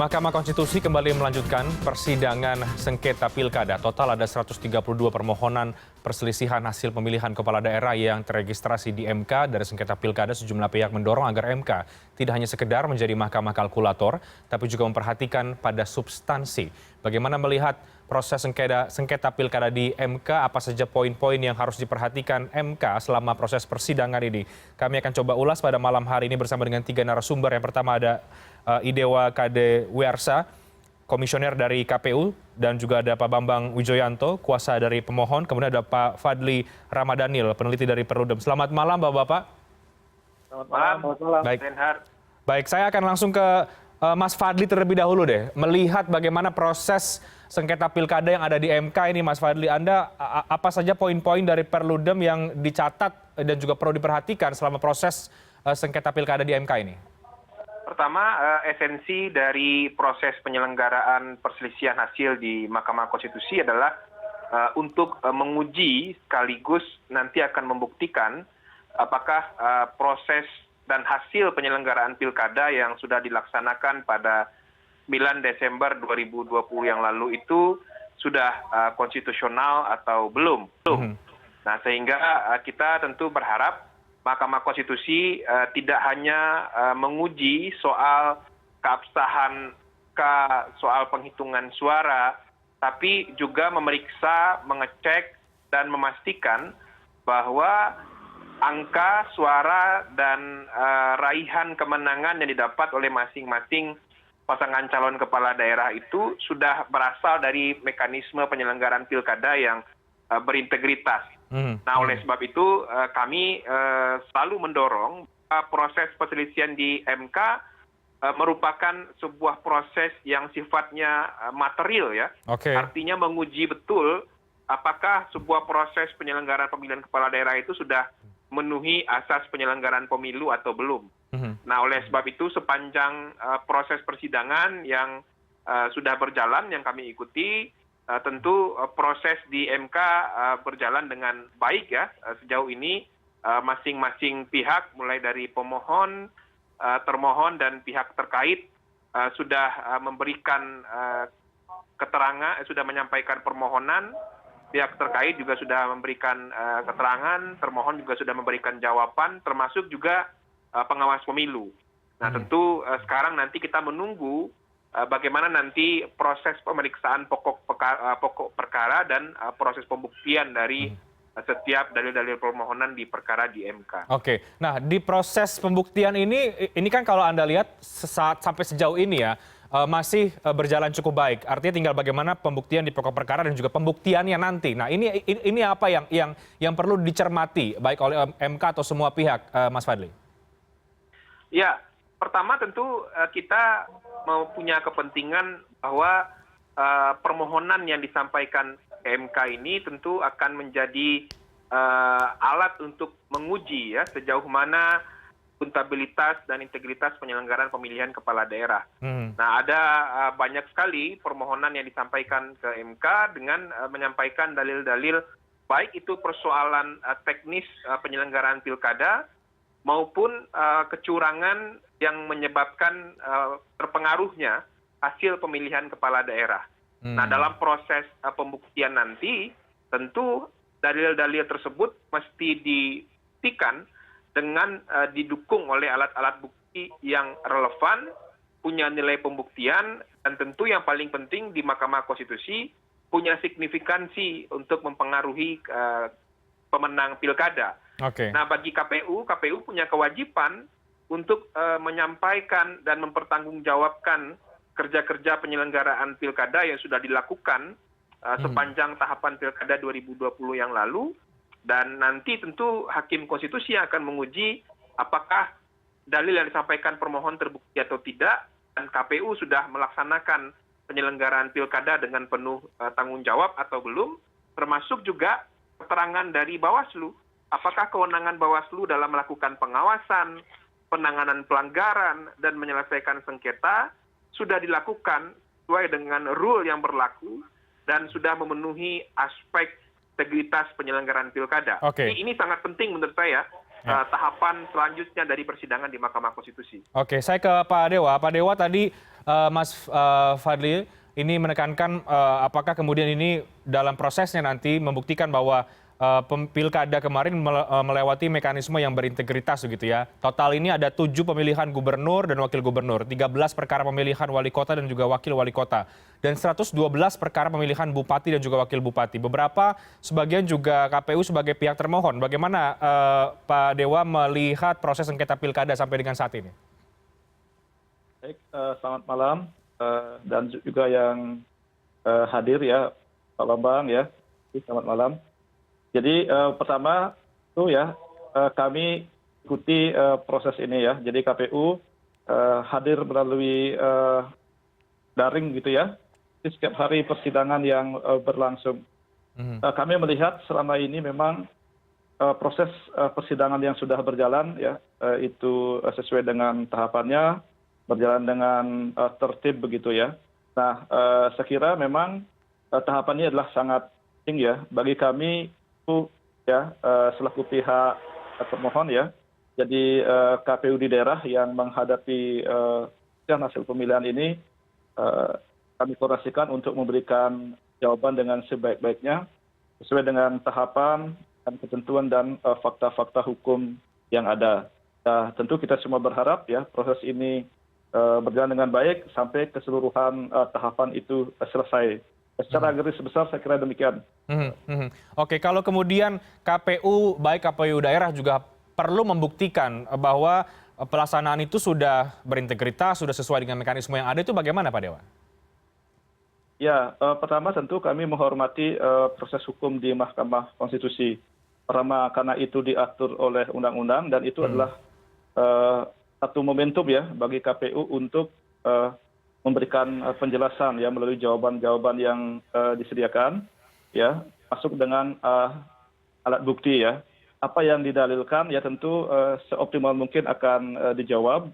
Mahkamah Konstitusi kembali melanjutkan persidangan sengketa pilkada. Total ada 132 permohonan perselisihan hasil pemilihan kepala daerah yang terregistrasi di MK. Dari sengketa pilkada, sejumlah pihak mendorong agar MK tidak hanya sekedar menjadi mahkamah kalkulator, tapi juga memperhatikan pada substansi. Bagaimana melihat proses sengketa pilkada di MK, apa saja poin-poin yang harus diperhatikan MK selama proses persidangan ini? Kami akan coba ulas pada malam hari ini bersama dengan 3 narasumber. Yang pertama ada Idewa Kade Wiersa, komisioner dari KPU, dan juga ada Pak Bambang Wijoyanto, kuasa dari pemohon. Kemudian ada Pak Fadli Ramadhanil, peneliti dari Perludem. Selamat malam, Bapak-Bapak. Selamat malam. Baik. Baik, saya akan langsung ke Mas Fadli terlebih dahulu deh. Melihat bagaimana proses sengketa pilkada yang ada di MK ini, Mas Fadli, Anda apa saja poin-poin dari Perludem yang dicatat dan juga perlu diperhatikan selama proses sengketa pilkada di MK ini? Pertama, esensi dari proses penyelenggaraan perselisihan hasil di Mahkamah Konstitusi adalah untuk menguji sekaligus nanti akan membuktikan apakah proses dan hasil penyelenggaraan pilkada yang sudah dilaksanakan pada 9 Desember 2020 yang lalu itu sudah konstitusional atau belum. Nah, sehingga kita tentu berharap Mahkamah Konstitusi tidak hanya menguji soal keabsahan soal penghitungan suara, tapi juga memeriksa, mengecek, dan memastikan bahwa angka suara dan raihan kemenangan yang didapat oleh masing-masing pasangan calon kepala daerah itu sudah berasal dari mekanisme penyelenggaraan pilkada yang berintegritas. Nah, oleh sebab itu kami selalu mendorong proses perselisihan di MK merupakan sebuah proses yang sifatnya material, ya. Artinya menguji betul apakah sebuah proses penyelenggaraan pemilihan kepala daerah itu sudah memenuhi asas penyelenggaraan pemilu atau belum. Nah, oleh sebab itu sepanjang proses persidangan yang sudah berjalan yang kami ikuti, tentu proses di MK berjalan dengan baik, ya. Sejauh ini masing-masing pihak mulai dari pemohon, termohon, dan pihak terkait sudah memberikan keterangan, sudah menyampaikan permohonan, pihak terkait juga sudah memberikan keterangan, termohon juga sudah memberikan jawaban, termasuk juga pengawas pemilu. Nah, tentu sekarang nanti kita menunggu bagaimana nanti proses pemeriksaan pokok perkara dan proses pembuktian dari setiap dalil-dalil permohonan di perkara di MK. Oke, nah di proses pembuktian ini kan kalau Anda lihat sampai sejauh ini ya masih berjalan cukup baik. Artinya tinggal bagaimana pembuktian di pokok perkara dan juga pembuktiannya nanti. Nah ini apa yang perlu dicermati baik oleh MK atau semua pihak, Mas Fadli? Ya. Pertama tentu kita punya kepentingan bahwa permohonan yang disampaikan ke MK ini tentu akan menjadi alat untuk menguji, ya, sejauh mana akuntabilitas dan integritas penyelenggaraan pemilihan kepala daerah. Nah, ada banyak sekali permohonan yang disampaikan ke MK dengan menyampaikan dalil-dalil baik itu persoalan teknis penyelenggaraan pilkada maupun kecurangan yang menyebabkan terpengaruhnya hasil pemilihan kepala daerah. Nah, dalam proses pembuktian nanti, tentu dalil-dalil tersebut mesti dibuktikan dengan didukung oleh alat-alat bukti yang relevan, punya nilai pembuktian, dan tentu yang paling penting di Mahkamah Konstitusi punya signifikansi untuk mempengaruhi pemenang pilkada. Nah, bagi KPU punya kewajiban untuk menyampaikan dan mempertanggungjawabkan kerja-kerja penyelenggaraan pilkada yang sudah dilakukan sepanjang tahapan pilkada 2020 yang lalu, dan nanti tentu Hakim Konstitusi akan menguji apakah dalil yang disampaikan permohon terbukti atau tidak, dan KPU sudah melaksanakan penyelenggaraan pilkada dengan penuh tanggung jawab atau belum, termasuk juga keterangan dari Bawaslu. Apakah kewenangan Bawaslu dalam melakukan pengawasan, penanganan pelanggaran, dan menyelesaikan sengketa sudah dilakukan sesuai dengan rule yang berlaku dan sudah memenuhi aspek integritas penyelenggaraan pilkada. Ini sangat penting menurut saya tahapan selanjutnya dari persidangan di Mahkamah Konstitusi. Oke, saya ke Pak Dewa. Pak Dewa tadi Mas Fadli ini menekankan apakah kemudian ini dalam prosesnya nanti membuktikan bahwa pilkada kemarin melewati mekanisme yang berintegritas begitu ya. Total ini ada 7 pemilihan gubernur dan wakil gubernur, 13 perkara pemilihan wali kota dan juga wakil wali kota, dan 112 perkara pemilihan bupati dan juga wakil bupati. Beberapa sebagian juga KPU sebagai pihak termohon. Bagaimana Pak Dewa melihat proses sengketa pilkada sampai dengan saat ini? Baik, selamat malam dan juga yang hadir ya, Pak Bambang ya. Selamat malam. Jadi pertama itu ya kami ikuti proses ini ya. Jadi KPU hadir melalui daring gitu ya. Jadi setiap hari persidangan yang berlangsung. Kami melihat selama ini memang proses persidangan yang sudah berjalan ya itu sesuai dengan tahapannya, berjalan dengan tertib begitu ya. Nah, saya kira memang tahapannya adalah sangat penting ya bagi kami ya selaku pihak termohon ya. Jadi KPU di daerah yang menghadapi hasil pemilihan ini kami koordinasikan untuk memberikan jawaban dengan sebaik-baiknya sesuai dengan tahapan dan ketentuan dan fakta-fakta hukum yang ada. Nah, tentu kita semua berharap ya proses ini berjalan dengan baik sampai keseluruhan tahapan itu selesai. Secara garis besar saya kira demikian. Oke, kalau kemudian KPU, baik KPU daerah juga perlu membuktikan bahwa pelaksanaan itu sudah berintegritas, sudah sesuai dengan mekanisme yang ada, itu bagaimana Pak Dewa? Ya, pertama tentu kami menghormati proses hukum di Mahkamah Konstitusi. Pertama karena itu diatur oleh undang-undang dan itu adalah satu momentum ya bagi KPU untuk memberikan penjelasan ya melalui jawaban-jawaban yang disediakan ya masuk dengan alat bukti ya. Apa yang didalilkan ya tentu seoptimal mungkin akan dijawab,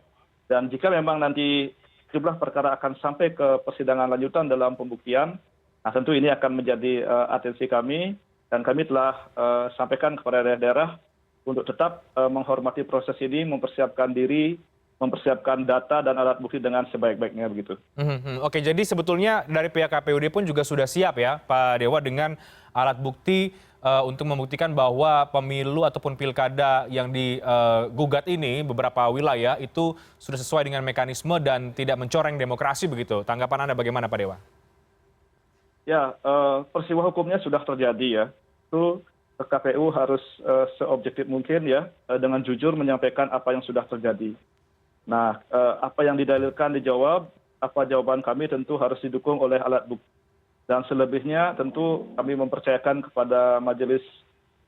dan jika memang nanti jumlah perkara akan sampai ke persidangan lanjutan dalam pembuktian, nah tentu ini akan menjadi atensi kami, dan kami telah sampaikan kepada daerah-daerah untuk tetap menghormati proses ini, mempersiapkan diri, mempersiapkan data dan alat bukti dengan sebaik-baiknya begitu. Oke, jadi sebetulnya dari pihak KPUD pun juga sudah siap ya Pak Dewa dengan alat bukti untuk membuktikan bahwa pemilu ataupun pilkada yang digugat ini beberapa wilayah itu sudah sesuai dengan mekanisme dan tidak mencoreng demokrasi begitu. Tanggapan Anda bagaimana Pak Dewa? Ya, peristiwa hukumnya sudah terjadi ya. Itu KPU harus seobjektif mungkin ya dengan jujur menyampaikan apa yang sudah terjadi. Nah, apa yang didalilkan dijawab, apa jawaban kami tentu harus didukung oleh alat bukti. Dan selebihnya tentu kami mempercayakan kepada Majelis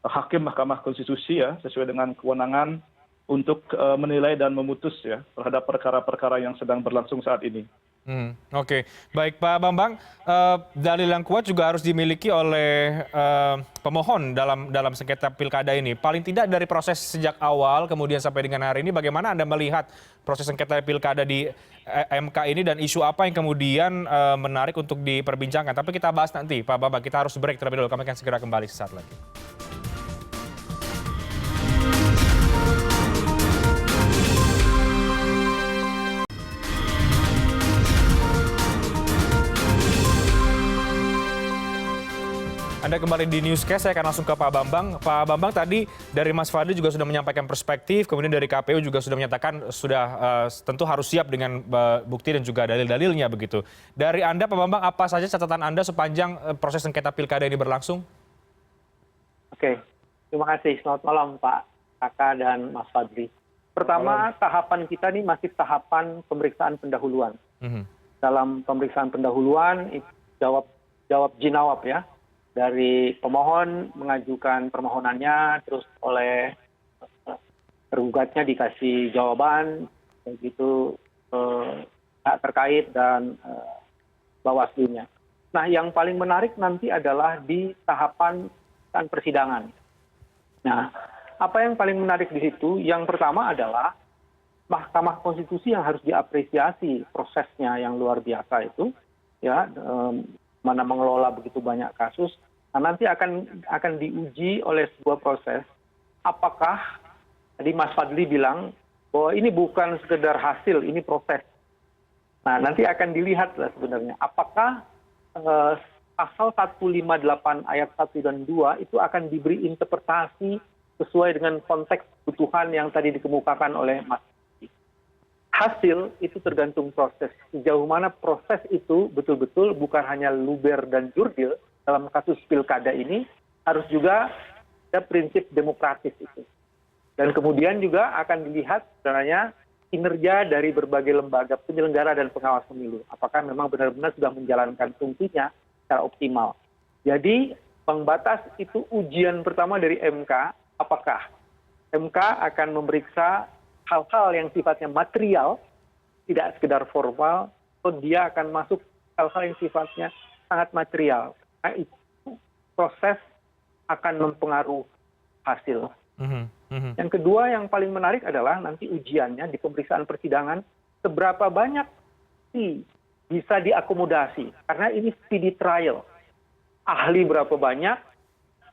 Hakim Mahkamah Konstitusi ya, sesuai dengan kewenangan untuk menilai dan memutus ya terhadap perkara-perkara yang sedang berlangsung saat ini. Oke, baik Pak Bambang, dalil yang kuat juga harus dimiliki oleh pemohon dalam sengketa pilkada ini. Paling tidak dari proses sejak awal kemudian sampai dengan hari ini, bagaimana Anda melihat proses sengketa pilkada di MK ini dan isu apa yang kemudian menarik untuk diperbincangkan? Tapi kita bahas nanti, Pak Bambang. Kita harus break terlebih dahulu. Kami akan segera kembali sesaat lagi. Anda kembali di Newscast, saya akan langsung ke Pak Bambang. Pak Bambang, tadi dari Mas Fadli juga sudah menyampaikan perspektif, kemudian dari KPU juga sudah menyatakan sudah tentu harus siap dengan bukti dan juga dalil-dalilnya begitu. Dari Anda Pak Bambang, apa saja catatan Anda sepanjang proses sengketa pilkada ini berlangsung? Oke, terima kasih. Selamat malam Pak Kakak dan Mas Fadli. Pertama, tahapan kita ini masih tahapan pemeriksaan pendahuluan. Dalam pemeriksaan pendahuluan, jawab jinawab ya. Dari pemohon mengajukan permohonannya, terus oleh tergugatnya dikasih jawaban, begitu hak terkait dan Bawaslu-nya. Nah, yang paling menarik nanti adalah di tahapan persidangan. Nah, apa yang paling menarik di situ? Yang pertama adalah Mahkamah Konstitusi yang harus diapresiasi prosesnya yang luar biasa itu, ya, mana mengelola begitu banyak kasus. Nah, nanti akan diuji oleh sebuah proses apakah Tadi Mas Fadli bilang bahwa ini bukan sekedar hasil, ini proses. Nah, nanti akan dilihat lah sebenarnya apakah pasal 158 ayat 1 dan 2 itu akan diberi interpretasi sesuai dengan konteks kebutuhan yang tadi dikemukakan oleh Mas. Hasil itu tergantung proses. Sejauh mana proses itu betul-betul bukan hanya luber dan jurdil dalam kasus pilkada ini, harus juga ada prinsip demokratis itu. Dan kemudian juga akan dilihat sebenarnya kinerja dari berbagai lembaga penyelenggara dan pengawas pemilu. Apakah memang benar-benar sudah menjalankan fungsinya secara optimal. Jadi Bang Batas itu ujian pertama dari MK, apakah MK akan memeriksa hal-hal yang sifatnya material, tidak sekedar formal, atau dia akan masuk hal-hal yang sifatnya sangat material. Nah, itu proses akan mempengaruhi hasil. Yang kedua yang paling menarik adalah nanti ujiannya di pemeriksaan persidangan, seberapa banyak sih bisa diakomodasi. Karena ini speedy trial. Ahli berapa banyak,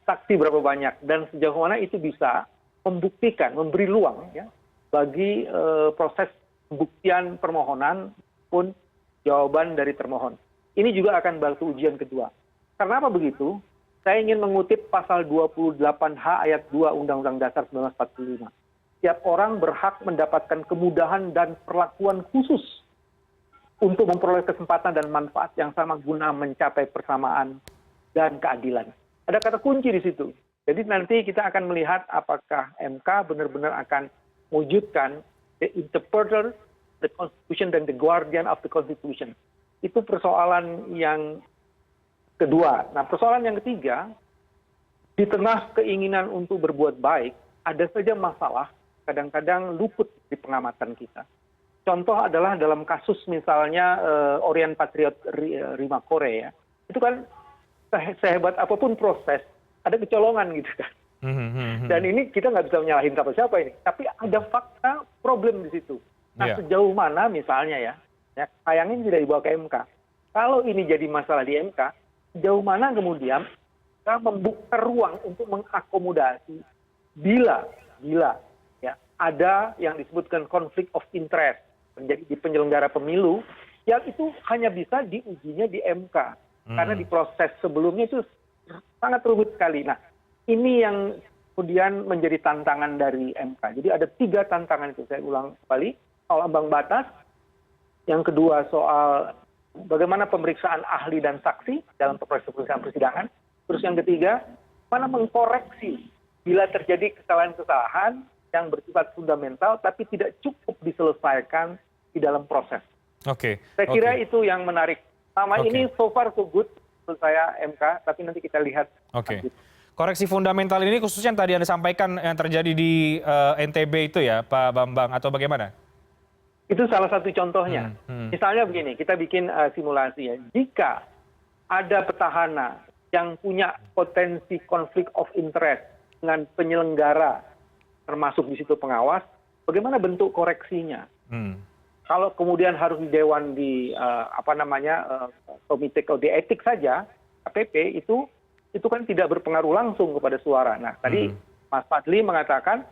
saksi berapa banyak, dan sejauh mana itu bisa membuktikan, memberi ruang ya, bagi proses pembuktian permohonan pun jawaban dari termohon. Ini juga akan bantu ujian kedua. Karena apa begitu? Saya ingin mengutip pasal 28H ayat 2 Undang-Undang Dasar 1945. Setiap orang berhak mendapatkan kemudahan dan perlakuan khusus untuk memperoleh kesempatan dan manfaat yang sama guna mencapai persamaan dan keadilan. Ada kata kunci di situ. Jadi nanti kita akan melihat apakah MK benar-benar akan mewujudkan the interpreter, the constitution, dan the guardian of the constitution. Itu persoalan yang kedua. Nah, persoalan yang ketiga, di tengah keinginan untuk berbuat baik, ada saja masalah kadang-kadang luput di pengamatan kita. Contoh adalah dalam kasus misalnya Orient Patriot Rimakore ya. Itu kan sehebat apapun proses, ada kecolongan gitu kan. Dan ini kita nggak bisa menyalahin siapa-siapa ini. Tapi ada fakta problem di situ. Nah, sejauh mana misalnya ya sayangnya tidak dibawa ke MK. Kalau ini jadi masalah di MK, sejauh mana kemudian kita membuka ruang untuk mengakomodasi bila ya ada yang disebutkan konflik of interest menjadi di penyelenggara pemilu, yang itu hanya bisa diujinya di MK. Karena di proses sebelumnya itu sangat rumit sekali. Nah, ini yang kemudian menjadi tantangan dari MK. Jadi ada 3 tantangan itu, saya ulang kembali. Soal ambang batas, yang kedua soal bagaimana pemeriksaan ahli dan saksi dalam proses pemeriksaan persidangan. Terus yang ketiga, mana mengkoreksi bila terjadi kesalahan-kesalahan yang bersifat fundamental tapi tidak cukup diselesaikan di dalam proses. Saya kira itu yang menarik. Sama ini so far so good menurut saya MK, tapi nanti kita lihat. Koreksi fundamental ini khususnya yang tadi Anda sampaikan yang terjadi di NTB itu ya Pak Bambang, atau bagaimana? Itu salah satu contohnya. Misalnya begini, kita bikin simulasi ya. Jika ada petahana yang punya potensi konflik of interest dengan penyelenggara, termasuk di situ pengawas, bagaimana bentuk koreksinya? Kalau kemudian harus di dewan di komite kode etik saja, KPP itu kan tidak berpengaruh langsung kepada suara. Nah, tadi Mas Fadli mengatakan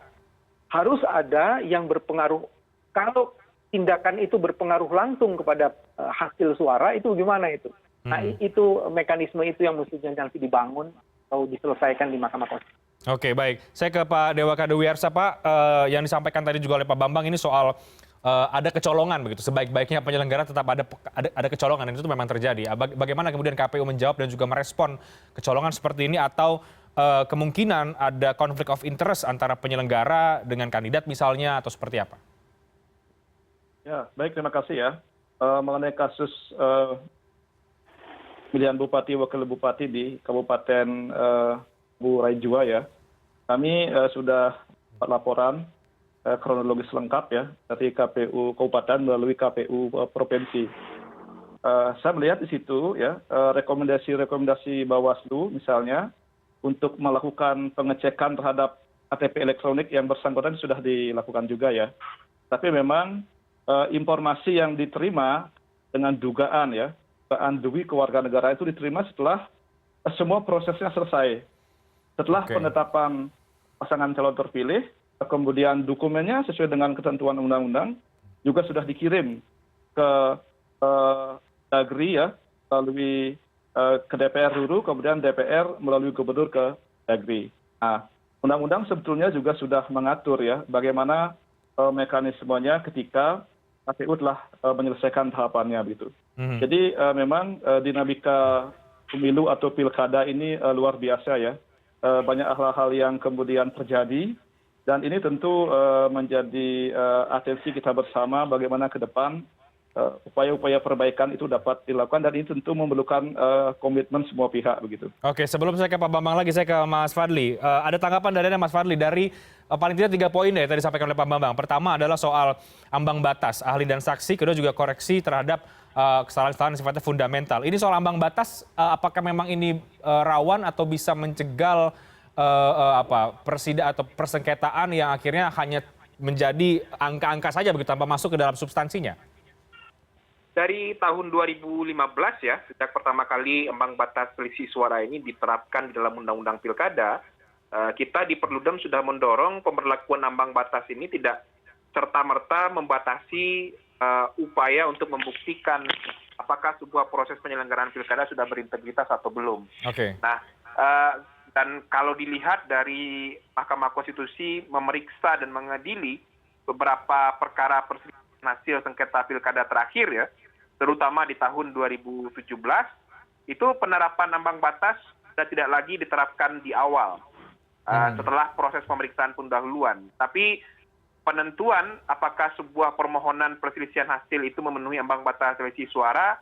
harus ada yang berpengaruh. Kalau tindakan itu berpengaruh langsung kepada hasil suara, itu gimana itu? Nah, itu mekanisme itu yang mestinya nanti dibangun atau diselesaikan di Mahkamah Konstitusi. Oke, baik. Saya ke Pak Dewa Kadewiarsa, Pak. Yang disampaikan tadi juga oleh Pak Bambang ini soal ada kecolongan begitu. Sebaik-baiknya penyelenggara tetap ada kecolongan, dan itu memang terjadi. Bagaimana kemudian KPU menjawab dan juga merespon kecolongan seperti ini, atau kemungkinan ada konflik of interest antara penyelenggara dengan kandidat misalnya, atau seperti apa? Ya, baik, terima kasih ya. Mengenai kasus pemilihan bupati wakil bupati di Kabupaten Raijua ya, kami sudah dapat laporan kronologis lengkap ya dari KPU Kabupaten melalui KPU Provinsi. Saya melihat di situ ya rekomendasi Bawaslu misalnya untuk melakukan pengecekan terhadap KTP elektronik yang bersangkutan sudah dilakukan juga ya. Tapi memang informasi yang diterima dengan dugaan dugaan kewarganegaraan itu diterima setelah semua prosesnya selesai. Setelah penetapan pasangan calon terpilih, kemudian dokumennya sesuai dengan ketentuan undang-undang juga sudah dikirim ke Dagri ya, melalui ke DPR dulu, kemudian DPR melalui gubernur ke Dagri. Nah, undang-undang sebetulnya juga sudah mengatur ya bagaimana mekanismenya ketika KPU telah menyelesaikan tahapannya begitu. Jadi memang dinamika pemilu atau pilkada ini luar biasa ya. Banyak hal-hal yang kemudian terjadi dan ini tentu menjadi atensi kita bersama bagaimana ke depan upaya-upaya perbaikan itu dapat dilakukan dan ini tentu memerlukan komitmen semua pihak begitu. Oke, sebelum saya ke Pak Bambang lagi, saya ke Mas Fadli. Ada tanggapan dari Mas Fadli dari paling tidak 3 poin ya yang tadi disampaikan oleh Pak Bambang. Pertama adalah soal ambang batas ahli dan saksi, kedua juga koreksi terhadap kesalahan-kesalahan sifatnya fundamental. Ini soal ambang batas, apakah memang ini rawan atau bisa mencegal persengketaan yang akhirnya hanya menjadi angka-angka saja begitu tanpa masuk ke dalam substansinya? Dari tahun 2015 ya, sejak pertama kali ambang batas selisih suara ini diterapkan di dalam Undang-Undang Pilkada, kita di Perludem sudah mendorong pemberlakuan ambang batas ini tidak serta-merta membatasi upaya untuk membuktikan apakah sebuah proses penyelenggaraan pilkada sudah berintegritas atau belum. Oke. Nah, dan kalau dilihat dari Mahkamah Konstitusi memeriksa dan mengadili beberapa perkara perselisihan hasil sengketa pilkada terakhir ya, terutama di tahun 2017, itu penerapan ambang batas sudah tidak lagi diterapkan di awal setelah proses pemeriksaan pendahuluan. Tapi penentuan apakah sebuah permohonan perselisihan hasil itu memenuhi ambang batas selisih suara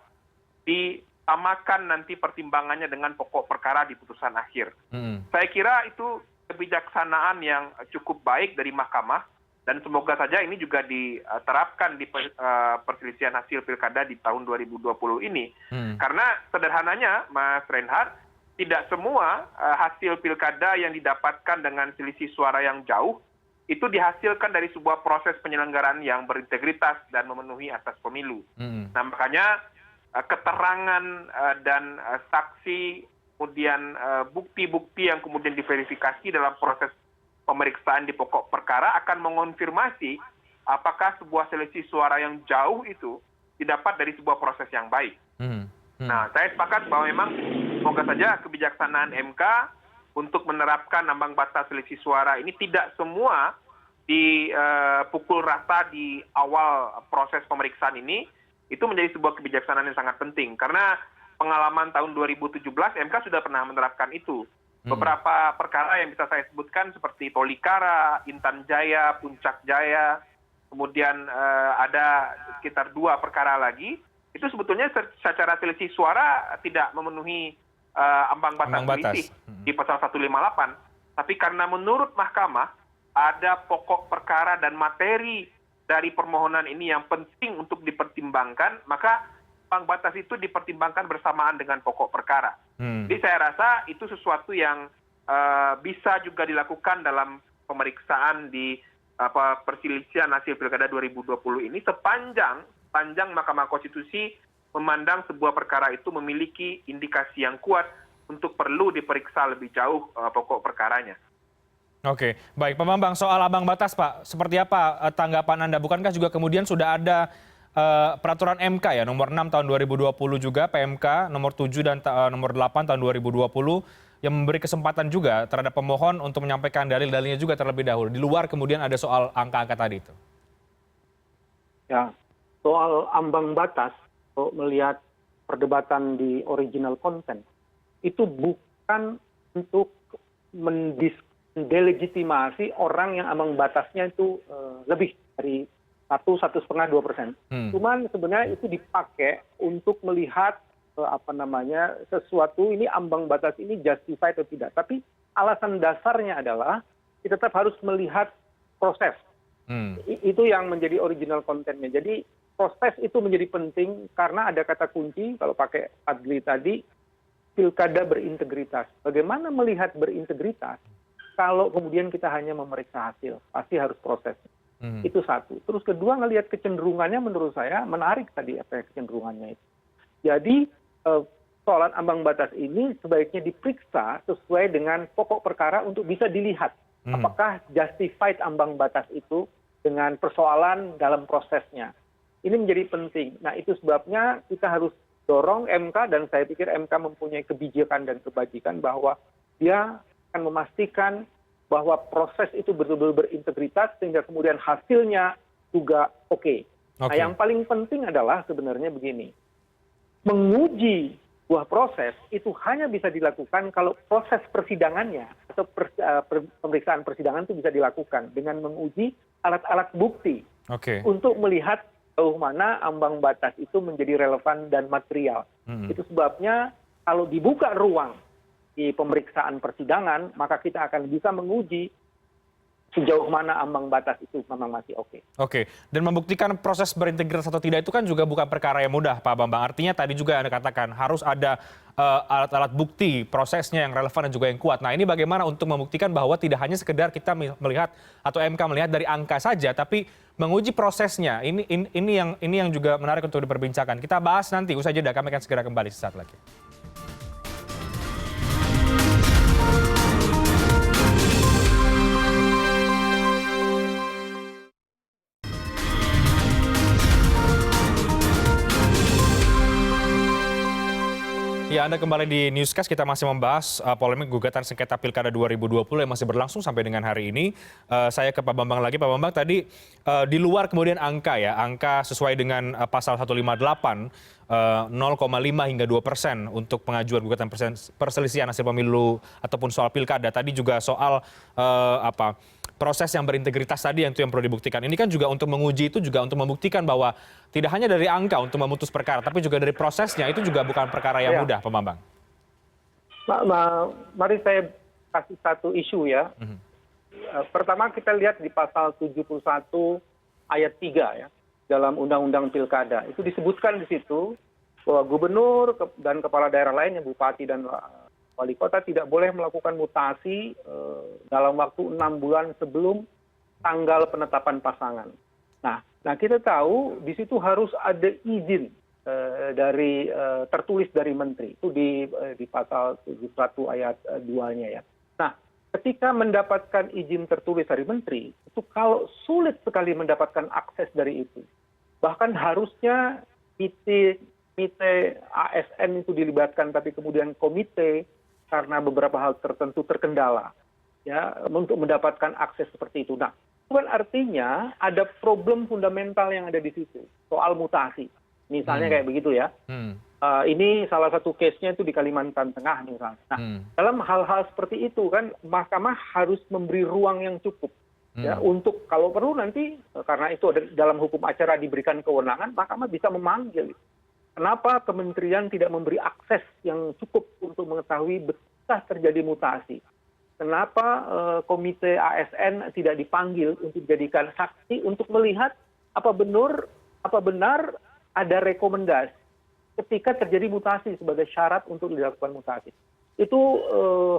ditamakan nanti pertimbangannya dengan pokok perkara di putusan akhir. Saya kira itu kebijaksanaan yang cukup baik dari Mahkamah dan semoga saja ini juga diterapkan di perselisihan hasil pilkada di tahun 2020 ini. Karena sederhananya Mas Reinhardt, tidak semua hasil pilkada yang didapatkan dengan selisih suara yang jauh itu dihasilkan dari sebuah proses penyelenggaraan yang berintegritas dan memenuhi asas pemilu. Nah makanya keterangan dan saksi, kemudian bukti-bukti yang kemudian diverifikasi dalam proses pemeriksaan di pokok perkara akan mengonfirmasi apakah sebuah selisih suara yang jauh itu didapat dari sebuah proses yang baik. Nah, saya sepakat bahwa memang semoga saja kebijaksanaan MK untuk menerapkan ambang batas selisih suara ini tidak semua dipukul rata di awal proses pemeriksaan ini, itu menjadi sebuah kebijaksanaan yang sangat penting. Karena pengalaman tahun 2017, MK sudah pernah menerapkan itu. Beberapa perkara yang bisa saya sebutkan seperti Tolikara, Intan Jaya, Puncak Jaya, kemudian ada sekitar 2 perkara lagi, itu sebetulnya secara selisih suara tidak memenuhi ambang batas selisih di pasal 158. Tapi karena menurut Mahkamah ada pokok perkara dan materi dari permohonan ini yang penting untuk dipertimbangkan, maka ambang batas itu dipertimbangkan bersamaan dengan pokok perkara. Jadi saya rasa itu sesuatu yang bisa juga dilakukan dalam pemeriksaan di perselisihan hasil pilkada 2020 ini sepanjang Mahkamah Konstitusi memandang sebuah perkara itu memiliki indikasi yang kuat untuk perlu diperiksa lebih jauh pokok perkaranya. Oke, baik Pak Bambang, soal ambang batas Pak, seperti apa tanggapan Anda? Bukankah juga kemudian sudah ada peraturan MK ya, nomor 6 tahun 2020 juga, PMK nomor 7 dan nomor 8 tahun 2020, yang memberi kesempatan juga terhadap pemohon untuk menyampaikan dalil-dalilnya juga terlebih dahulu. Di luar kemudian ada soal angka-angka tadi itu. Ya, soal ambang batas, kalau melihat perdebatan di original content, itu bukan untuk mendelegitimasi orang yang ambang batasnya itu lebih dari 1,5-2%. Cuman sebenarnya itu dipakai untuk melihat sesuatu ini ambang batas ini justified atau tidak. Tapi alasan dasarnya adalah kita tetap harus melihat proses. Itu yang menjadi original kontennya. Jadi proses itu menjadi penting karena ada kata kunci kalau pakai Fadli tadi, pilkada berintegritas. Bagaimana melihat berintegritas kalau kemudian kita hanya memeriksa hasil? Pasti harus proses. Itu satu. Terus kedua, ngelihat kecenderungannya menurut saya menarik tadi apa kecenderungannya itu. Jadi soalan ambang batas ini sebaiknya diperiksa sesuai dengan pokok perkara untuk bisa dilihat Apakah justified ambang batas itu dengan persoalan dalam prosesnya? Ini menjadi penting. Nah, itu sebabnya kita harus dorong MK, dan saya pikir MK mempunyai kebijakan dan kebajikan bahwa dia akan memastikan bahwa proses itu betul-betul berintegritas sehingga kemudian hasilnya juga oke. Nah, yang paling penting adalah sebenarnya begini. Menguji sebuah proses itu hanya bisa dilakukan kalau proses persidangannya atau pemeriksaan persidangan itu bisa dilakukan dengan menguji alat-alat bukti untuk melihat sejauh mana ambang batas itu menjadi relevan dan material. Itu sebabnya kalau dibuka ruang di pemeriksaan persidangan, maka kita akan bisa menguji sejauh mana ambang batas itu memang masih oke. Oke, dan membuktikan proses berintegritas atau tidak itu kan juga bukan perkara yang mudah, Pak Bambang. Artinya tadi juga Anda katakan harus ada alat-alat bukti, prosesnya yang relevan dan juga yang kuat. Nah, ini bagaimana untuk membuktikan bahwa tidak hanya sekedar kita melihat atau MK melihat dari angka saja, tapi menguji prosesnya. Ini yang juga menarik untuk diperbincangkan. Kita bahas nanti, usai jeda, kami akan segera kembali sesaat lagi. Ya, Anda kembali di Newscast. Kita masih membahas polemik gugatan sengketa Pilkada 2020 yang masih berlangsung sampai dengan hari ini. Saya ke Pak Bambang lagi. Pak Bambang, tadi di luar kemudian angka sesuai dengan pasal 158, 0,5 hingga 2% untuk pengajuan gugatan perselisihan hasil pemilu ataupun soal pilkada. Tadi juga soal proses yang berintegritas tadi yang perlu dibuktikan. Ini kan juga untuk menguji itu juga untuk membuktikan bahwa tidak hanya dari angka untuk memutus perkara, tapi juga dari prosesnya itu juga bukan perkara yang mudah, Pak Bambang. Mari saya kasih satu isu ya. Pertama kita lihat di pasal 71 ayat 3 ya, dalam Undang-Undang Pilkada. Itu disebutkan di situ bahwa gubernur dan kepala daerah lainnya, bupati dan wali kota tidak boleh melakukan mutasi dalam waktu 6 bulan sebelum tanggal penetapan pasangan. Nah kita tahu di situ harus ada izin dari tertulis dari menteri, itu di pasal 71 ayat 2-nya ya. Nah, ketika mendapatkan izin tertulis dari menteri, itu kalau sulit sekali mendapatkan akses dari itu, bahkan harusnya komite ASN itu dilibatkan, tapi kemudian komite karena beberapa hal tertentu terkendala ya untuk mendapatkan akses seperti itu. Nah, itu kan artinya ada problem fundamental yang ada di situ soal mutasi. Misalnya kayak begitu ya. Ini salah satu case-nya itu di Kalimantan Tengah misalnya. Nah, dalam hal-hal seperti itu kan mahkamah harus memberi ruang yang cukup ya untuk kalau perlu nanti karena itu ada dalam hukum acara diberikan kewenangan, mahkamah bisa memanggil. Kenapa kementerian tidak memberi akses yang cukup untuk mengetahui betapa terjadi mutasi? Kenapa komite ASN tidak dipanggil untuk dijadikan saksi untuk melihat apa benar ada rekomendasi ketika terjadi mutasi sebagai syarat untuk dilakukan mutasi? Itu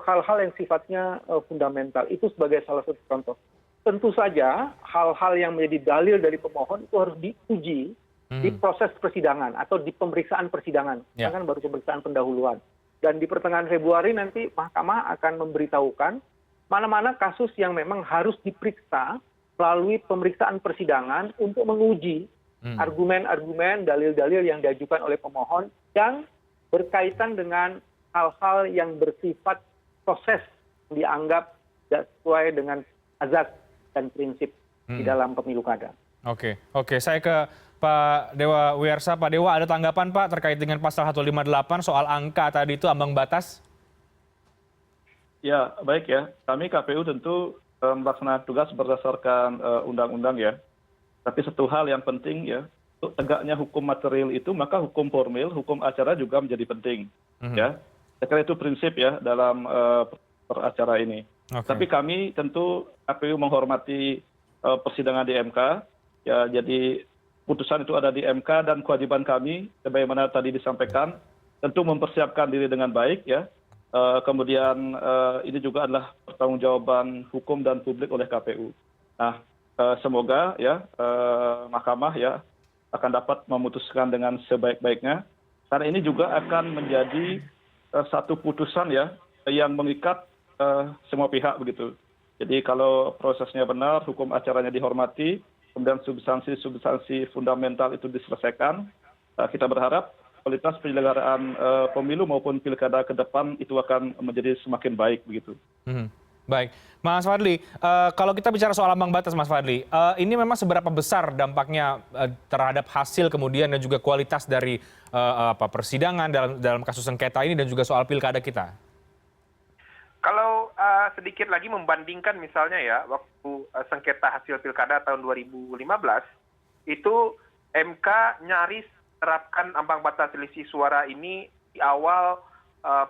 hal-hal yang sifatnya fundamental. Itu sebagai salah satu contoh. Tentu saja hal-hal yang menjadi dalil dari pemohon itu harus diuji di proses persidangan atau di pemeriksaan persidangan, kan baru pemeriksaan pendahuluan. Dan di pertengahan Februari nanti mahkamah akan memberitahukan mana-mana kasus yang memang harus diperiksa melalui pemeriksaan persidangan untuk menguji argumen-argumen, dalil-dalil yang diajukan oleh pemohon yang berkaitan dengan hal-hal yang bersifat proses yang dianggap tidak sesuai dengan azas dan prinsip di dalam pemilu kada. Oke, saya ke Pak Dewa Wiyarsa. Pak Dewa, ada tanggapan Pak terkait dengan pasal 158 soal angka tadi itu ambang batas? Ya, baik ya. Kami KPU tentu melaksanakan tugas berdasarkan undang-undang ya. Tapi satu hal yang penting ya, untuk tegaknya hukum material itu, maka hukum formil, hukum acara juga menjadi penting. Ya, saya kira itu prinsip ya dalam peracara ini. Tapi kami tentu KPU menghormati persidangan di MK. Ya, jadi putusan itu ada di MK dan kewajiban kami, sebagaimana tadi disampaikan, tentu mempersiapkan diri dengan baik ya. Kemudian ini juga adalah pertanggungjawaban hukum dan publik oleh KPU. Nah, semoga ya mahkamah ya akan dapat memutuskan dengan sebaik-baiknya, karena ini juga akan menjadi satu putusan ya yang mengikat semua pihak begitu. Jadi kalau prosesnya benar, hukum acaranya dihormati, kemudian substansi fundamental itu diselesaikan, kita berharap kualitas penyelenggaraan pemilu maupun pilkada ke depan itu akan menjadi semakin baik begitu. Baik, Mas Fadli, kalau kita bicara soal ambang batas, Mas Fadli, ini memang seberapa besar dampaknya terhadap hasil kemudian dan juga kualitas dari persidangan dalam kasus sengketa ini dan juga soal pilkada kita? Kalau sedikit lagi membandingkan misalnya ya, waktu sengketa hasil pilkada tahun 2015, itu MK nyaris terapkan ambang batas selisih suara ini di awal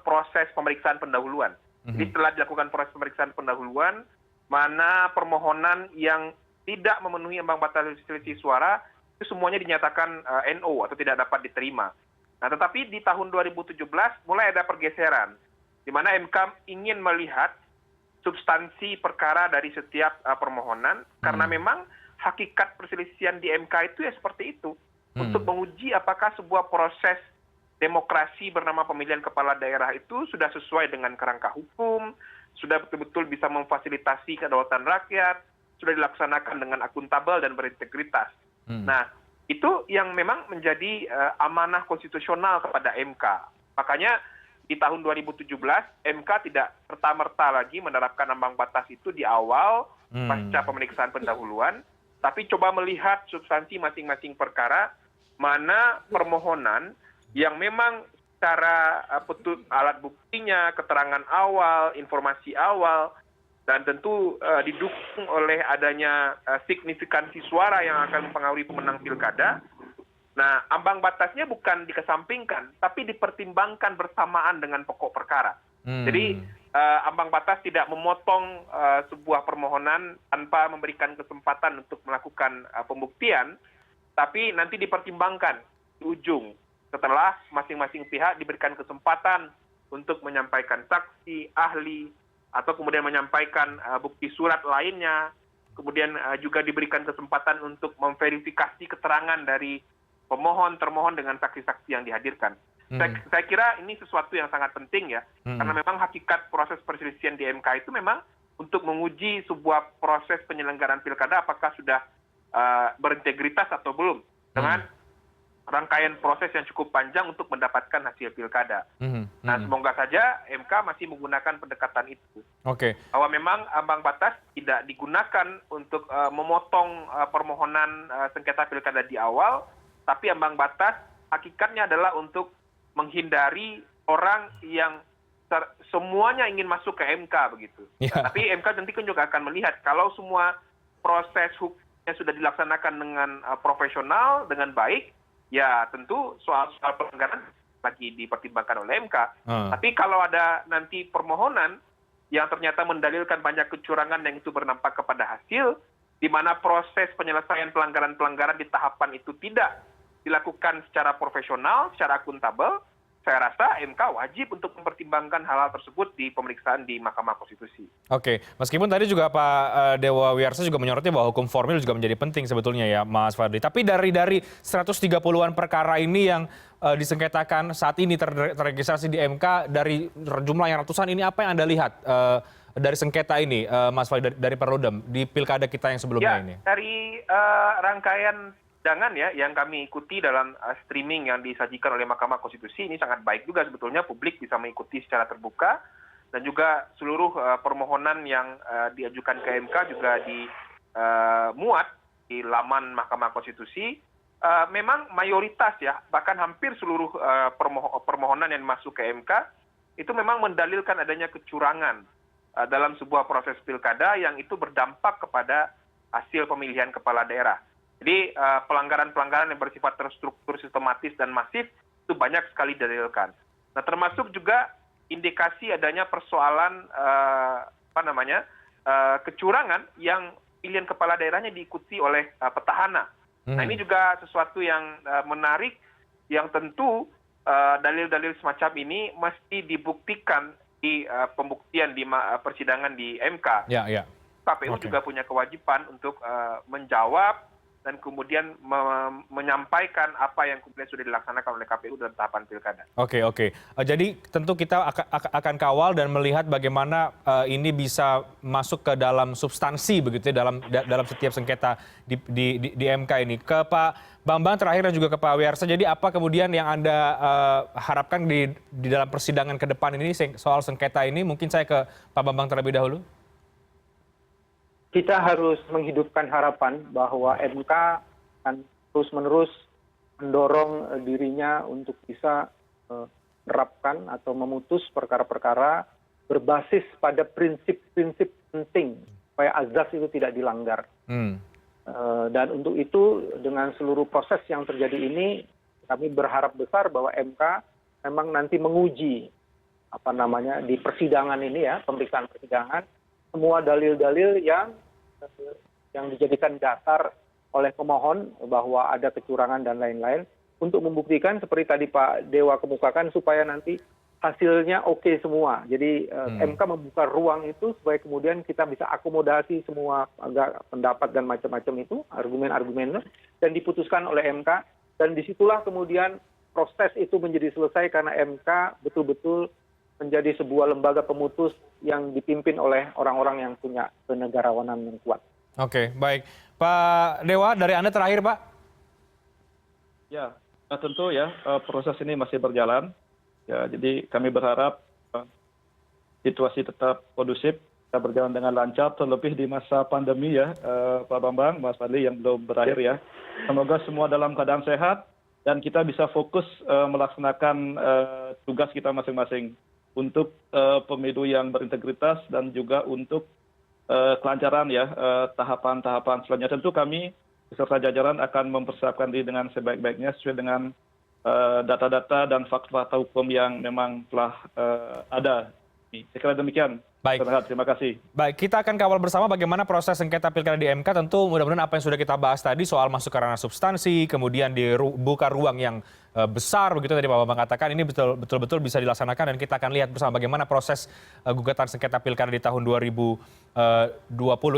proses pemeriksaan pendahuluan. Jadi setelah dilakukan proses pemeriksaan pendahuluan, mana permohonan yang tidak memenuhi ambang batas selisih suara, itu semuanya dinyatakan NO atau tidak dapat diterima. Nah, tetapi di tahun 2017 mulai ada pergeseran, di mana MK ingin melihat substansi perkara dari setiap permohonan, karena memang hakikat perselisihan di MK itu ya seperti itu, untuk menguji apakah sebuah proses demokrasi bernama pemilihan kepala daerah itu sudah sesuai dengan kerangka hukum, sudah betul-betul bisa memfasilitasi kedaulatan rakyat, sudah dilaksanakan dengan akuntabel dan berintegritas. Nah, itu yang memang menjadi amanah konstitusional kepada MK. Makanya di tahun 2017, MK tidak serta-merta lagi menerapkan ambang batas itu di awal pasca pemeriksaan pendahuluan, tapi coba melihat substansi masing-masing perkara, mana permohonan yang memang secara alat buktinya, keterangan awal, informasi awal, dan tentu didukung oleh adanya signifikansi suara yang akan mempengaruhi pemenang pilkada. Nah, ambang batasnya bukan dikesampingkan, tapi dipertimbangkan bersamaan dengan pokok perkara. Jadi ambang batas tidak memotong sebuah permohonan tanpa memberikan kesempatan untuk melakukan pembuktian, tapi nanti dipertimbangkan di ujung, setelah masing-masing pihak diberikan kesempatan untuk menyampaikan saksi, ahli, atau kemudian menyampaikan bukti surat lainnya, kemudian juga diberikan kesempatan untuk memverifikasi keterangan dari pemohon, termohon dengan saksi-saksi yang dihadirkan. Saya kira ini sesuatu yang sangat penting ya, karena memang hakikat proses perselisihan di MK itu memang untuk menguji sebuah proses penyelenggaraan pilkada apakah sudah berintegritas atau belum, dengan rangkaian proses yang cukup panjang untuk mendapatkan hasil pilkada. Nah, semoga saja MK masih menggunakan pendekatan itu. Bahwa memang ambang batas tidak digunakan untuk memotong permohonan sengketa pilkada di awal, tapi ambang batas hakikatnya adalah untuk menghindari orang yang semuanya ingin masuk ke MK begitu. Tapi MK nanti kan juga akan melihat kalau semua proses hukumnya sudah dilaksanakan dengan profesional, dengan baik, ya tentu soal pelanggaran lagi dipertimbangkan oleh MK. Tapi kalau ada nanti permohonan yang ternyata mendalilkan banyak kecurangan yang itu berdampak kepada hasil, di mana proses penyelesaian pelanggaran-pelanggaran di tahapan itu tidak dilakukan secara profesional, secara akuntabel, saya rasa MK wajib untuk mempertimbangkan hal-hal tersebut di pemeriksaan di Mahkamah Konstitusi. Meskipun tadi juga Pak Dewa Wiyarsa juga menyoroti bahwa hukum formil juga menjadi penting sebetulnya ya Mas Fadli. Tapi dari 130-an perkara ini yang disengketakan saat ini terregistrasi di MK, dari jumlah yang ratusan ini apa yang Anda lihat dari sengketa ini, Mas Fadli, dari Perludem di pilkada kita yang sebelumnya ini? Dari rangkaian persidangan ya yang kami ikuti dalam streaming yang disajikan oleh Mahkamah Konstitusi, ini sangat baik juga sebetulnya publik bisa mengikuti secara terbuka, dan juga seluruh permohonan yang diajukan ke MK juga dimuat di laman Mahkamah Konstitusi. Memang mayoritas ya, bahkan hampir seluruh permohonan yang masuk ke MK itu memang mendalilkan adanya kecurangan dalam sebuah proses pilkada yang itu berdampak kepada hasil pemilihan kepala daerah. Jadi pelanggaran-pelanggaran yang bersifat terstruktur, sistematis, dan masif itu banyak sekali didalilkan. Nah, termasuk juga indikasi adanya persoalan kecurangan yang pilihan kepala daerahnya diikuti oleh petahana. Nah, ini juga sesuatu yang menarik, yang tentu dalil-dalil semacam ini mesti dibuktikan di pembuktian di persidangan di MK. KPU juga punya kewajiban untuk menjawab dan kemudian menyampaikan apa yang kemudian sudah dilaksanakan oleh KPU dalam tahapan pilkada. Oke. Jadi tentu kita akan kawal dan melihat bagaimana ini bisa masuk ke dalam substansi begitu ya, dalam setiap sengketa di MK ini. Ke Pak Bambang terakhir dan juga ke Pak Wiyarsa. Jadi apa kemudian yang Anda harapkan di dalam persidangan ke depan ini soal sengketa ini? Mungkin saya ke Pak Bambang terlebih dahulu. Kita harus menghidupkan harapan bahwa MK akan terus-menerus mendorong dirinya untuk bisa menerapkan atau memutus perkara-perkara berbasis pada prinsip-prinsip penting supaya azas itu tidak dilanggar. Dan untuk itu dengan seluruh proses yang terjadi ini kami berharap besar bahwa MK memang nanti menguji di persidangan ini ya, pemeriksaan persidangan, semua dalil-dalil yang dijadikan dasar oleh pemohon bahwa ada kecurangan dan lain-lain untuk membuktikan seperti tadi Pak Dewa kemukakan supaya nanti hasilnya oke semua. Jadi MK membuka ruang itu supaya kemudian kita bisa akomodasi semua pendapat dan macam-macam itu, argumen-argumennya, dan diputuskan oleh MK. Dan disitulah kemudian proses itu menjadi selesai karena MK betul-betul menjadi sebuah lembaga pemutus yang dipimpin oleh orang-orang yang punya kenegarawanan yang kuat. Oke, baik. Pak Dewa, dari Anda terakhir, Pak. Ya, tentu ya proses ini masih berjalan. Ya, jadi kami berharap situasi tetap kondusif, kita berjalan dengan lancar, terlebih di masa pandemi ya, Pak Bambang, Mas Fadli yang belum berakhir ya. Semoga semua dalam keadaan sehat dan kita bisa fokus melaksanakan tugas kita masing-masing untuk pemilu yang berintegritas dan juga untuk kelancaran ya tahapan-tahapan selanjutnya. Tentu kami beserta jajaran akan mempersiapkan diri dengan sebaik-baiknya sesuai dengan data-data dan fakta-fakta hukum yang memang telah ada. Saya kira demikian. Baik. Terima kasih. Baik, kita akan kawal bersama bagaimana proses sengketa pilkada di MK. Tentu mudah-mudahan apa yang sudah kita bahas tadi soal masuk ke ranah substansi, kemudian dibuka ruang yang besar, begitu tadi Pak Bambang katakan, ini betul-betul bisa dilaksanakan dan kita akan lihat bersama bagaimana proses gugatan sengketa pilkada di tahun 2020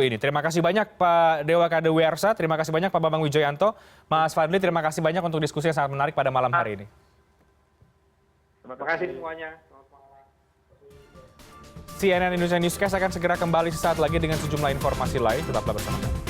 ini. Terima kasih banyak Pak Dewa Kadewiyarsa, terima kasih banyak Pak Bambang Wijoyanto, Mas Fadli, terima kasih banyak untuk diskusi yang sangat menarik pada malam hari ini. Terima kasih semuanya. CNN Indonesia Newscast akan segera kembali sesaat lagi dengan sejumlah informasi lain. Tetaplah bersama kami.